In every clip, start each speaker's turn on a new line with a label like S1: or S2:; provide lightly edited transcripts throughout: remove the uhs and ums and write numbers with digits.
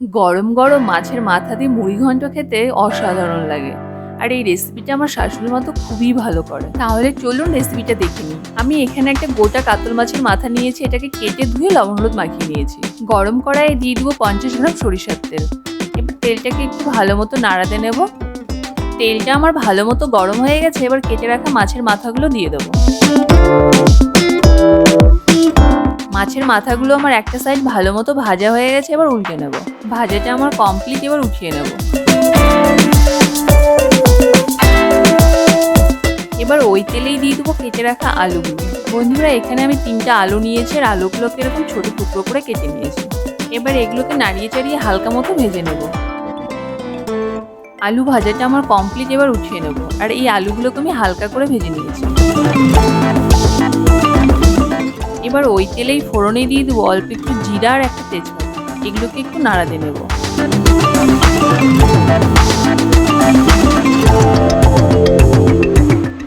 S1: গরম গরম মাছের মাথা দিয়ে মুড়ি ঘন্ট খেতে অসাধারণ লাগে। আর এই রেসিপিটা আমার শাশুড়ি মা তো খুবই ভালো করে। তাহলে চলুন রেসিপিটা দেখে নিই। আমি এখানে একটা গোটা কাতল মাছের মাথা নিয়েছি, এটাকে কেটে ধুয়ে লবণ হলুদ মাখিয়ে নিয়েছি। গরম কড়াইয়ে দিয়ে দেবো 50 গ্রাম সরিষার তেল। এবার তেলটাকে একটু ভালো মতো নাড়াতে নেব। তেলটা আমার ভালো মতো গরম হয়ে গেছে, এবার কেটে রাখা মাছের মাথাগুলো দিয়ে দেবো। মাছের মাথাগুলো আমার একটা সাইড ভালো মতো ভাজা হয়ে গেছে, এবার উল্টে নেব। ভাজাটা আমার কমপ্লিট, এবার উঠিয়ে নেব। এবার ওই তেলেই দিয়ে দেবো কেটে রাখা আলুগুলো। বন্ধুরা, এখানে আমি 3টা আলু নিয়েছি আর আলুগুলোকে এরকম ছোট টুকরো করে কেটে নিয়েছি। এবার এগুলোকে নাড়িয়ে চাড়িয়ে হালকা মতো ভেজে নেব। আলু ভাজাটা আমার কমপ্লিট, এবার উঠিয়ে নেব। আর এই আলুগুলোকে আমি হালকা করে ভেজে নিয়েছি। এবার ওই তেলেই ফোড়নে দিয়ে দেবো অল্প একটু জিরা আর একটা তেজপাতা। এগুলোকে একটু নাড়াতে নেব।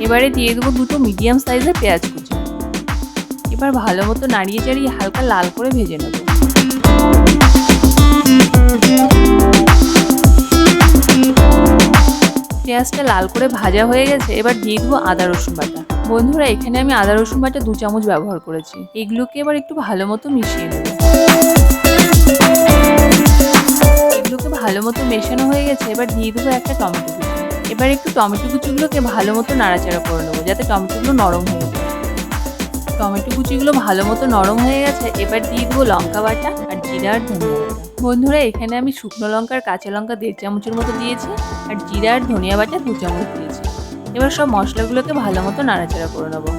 S1: এবারে দিয়ে দেবো 2টো মিডিয়াম সাইজের পেঁয়াজ কুচি। এবার ভালো মতো নাড়িয়ে চাড়িয়ে হালকা লাল করে ভেজে নেব। পেঁয়াজটা লাল করে ভাজা হয়ে গেছে, এবার দিয়ে দেবো আদা রসুন বাটা। বন্ধুরা, এখানে আমি আদা রসুন বাটা 2 চামচ ব্যবহার করেছি। এগুলোকে এবার একটু ভালো মতো মিশিয়ে নেব। এগুলোকে ভালো মতো মেশানো হয়ে গেছে, এবার দিয়ে দেবো একটা টমেটো কুচি। এবার একটু টমেটো কুচিগুলোকে ভালো মতো নাড়াচাড়া করে নেবো, যাতে টমেটোগুলো নরম হয়ে যায়। টমেটো কুচিগুলো ভালো মতো নরম হয়ে গেছে, এবার দিয়ে দেবো লঙ্কা বাটা আর জিরা আর ধনিয়া বাটা। বন্ধুরা, এখানে আমি শুকনো লঙ্কা আর কাঁচা লঙ্কা 1.5 চামচের মতো দিয়েছি, আর জিরা আর ধনিয়া বাটা 2 চামচ দিয়েছি। এবার সব মশলাগুলোকে ভালো মতো নাড়াচাড়া করে নেবো।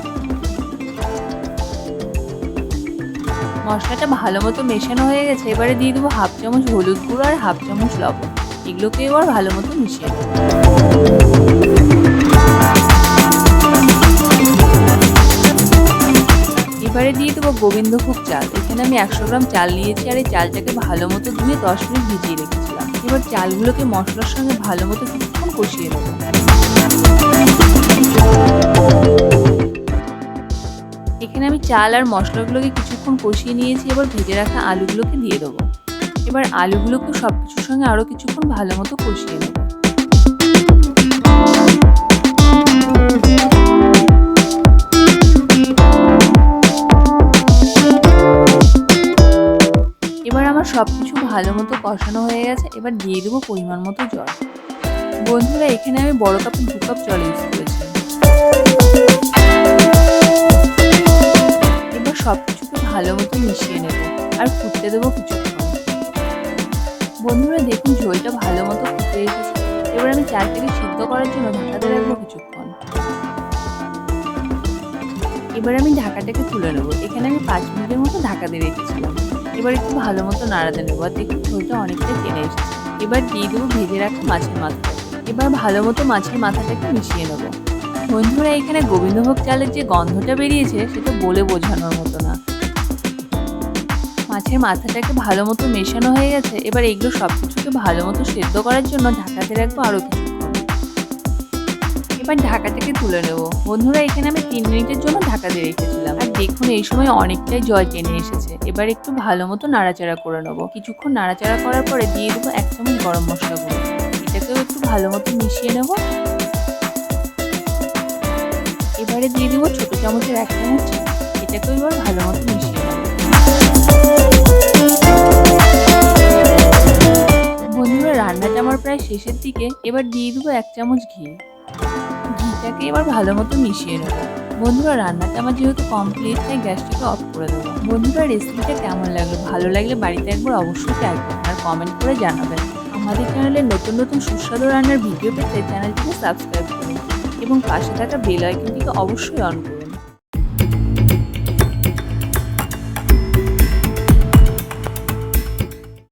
S1: মশলাটা ভালো মতো মেশানো হয়ে গেছে, এবারে দিয়ে দেবো 1/2 চামচ হলুদ গুঁড়ো আর 1/2 চামচ লবণ। এগুলোকে এবার ভালো মতো মিশিয়ে নেব। এবারে দিয়ে দেবো গোবিন্দভোগ চাল। এখানে আমি 100 গ্রাম চাল নিয়েছি, আর এই চালটাকে ভালো মতো ধুয়ে 10 মিনিট ভিজিয়ে রেখেছিলাম। এবার চালগুলোকে মশলার সঙ্গে ভালো মতো কিছুক্ষণ কষিয়ে নেব। এখানে আমি চাল আর মশলাগুলোকে কিছুক্ষণ কষিয়ে নিয়েছি, এবার ভেজে রাখা আলুগুলোকে দিয়ে দেবো। এবার আলুগুলোকে সবকিছুর সঙ্গে আরো কিছুক্ষণ ভালো মতো কষিয়ে নেব। এবার আমার সবকিছু ভালো মতো কষানো হয়ে গেছে, এবার দিয়ে দেবো পরিমাণ মতো জল। বন্ধুরা, এখানে আমি বড় কাপে 2 কাপ জল ইউজ করেছি। এবার সবকিছুকে ভালো মতো মিশিয়ে নেব আর ফুটতে দেবো কিছুক্ষণ। বন্ধুরা, দেখুন ঝোলটা ভালো মতো ফুটে এসেছে। এবার আমি চালটাকে সিদ্ধ করার জন্য ঢাকাতে রাখবো কিছুক্ষণ। এবার আমি ঢাকাটাকে তুলে নেবো। এখানে আমি 5 মিনিটের মতো ঢাকা দিয়ে রেখেছিলাম। এবার একটু ভালো মতো নাড়াতে নেবো, আর দেখুন ঝোলটা অনেকটা টেনে এসেছে। এবার দিয়ে দেবো ভেজে রাখা মাছের মাথা। এবার ভালো মতো মাছের মাথাটাকে মিশিয়ে নেবো। বন্ধুরা, এখানে গোবিন্দভোগ চালের যে গন্ধটা বেরিয়েছে সেটা বলে বোঝানোর মতো না। মাছের মাথাটাকে ভালো মতো মেশানো হয়ে গেছে, এবার এগুলো সবকিছুকে ভালো মতো সেদ্ধ করার জন্য ঢাকাতে রাখবো আরো কিছুক্ষণ। এবার ঢাকাটাকে তুলে নেব। বন্ধুরা, এখানে আমি 3 মিনিটের জন্য ঢাকা দিয়ে রেখেছিলাম, আর দেখুন এই সময় অনেকটাই জল টেনে এসেছে। এবার একটু ভালো মতো নাড়াচাড়া করে নেবো। কিছুক্ষণ নাড়াচাড়া করার পরে দিয়ে দেবো 1 চামচ গরম মশলা গুঁড়ো। এটাকেও একটু ভালো মতো মিশিয়ে নেব। এবারে দিয়ে দেবো ছোট চামচের 1 চামচ। এটাকেও এবার ভালো মতো মিশিয়ে নেব। বন্ধুরা, রান্নাটা আমার প্রায় শেষের দিকে। এবার দিয়ে দেবো 1 চামচ ঘি। ঘিটাকে এবার ভালো মতো মিশিয়ে নেব। বন্ধুরা, রান্নাটা আমার যেহেতু কমপ্লিট, তাই গ্যাসটাকে অফ করে দেবো। বন্ধুরা, রেসিপিটা কেমন লাগলো? ভালো লাগলে বাড়িতে একবার অবশ্যই ট্রাই করবেন আর কমেন্ট করে জানাবেন। আমাদের চ্যানেলে নতুন নতুন সুস্বাদু রান্নার ভিডিও পেতে চ্যানেলটিকে সাবস্ক্রাইব করুন এবং পাশে থাকা বেল আইকনটিকে অবশ্যই অন করুন।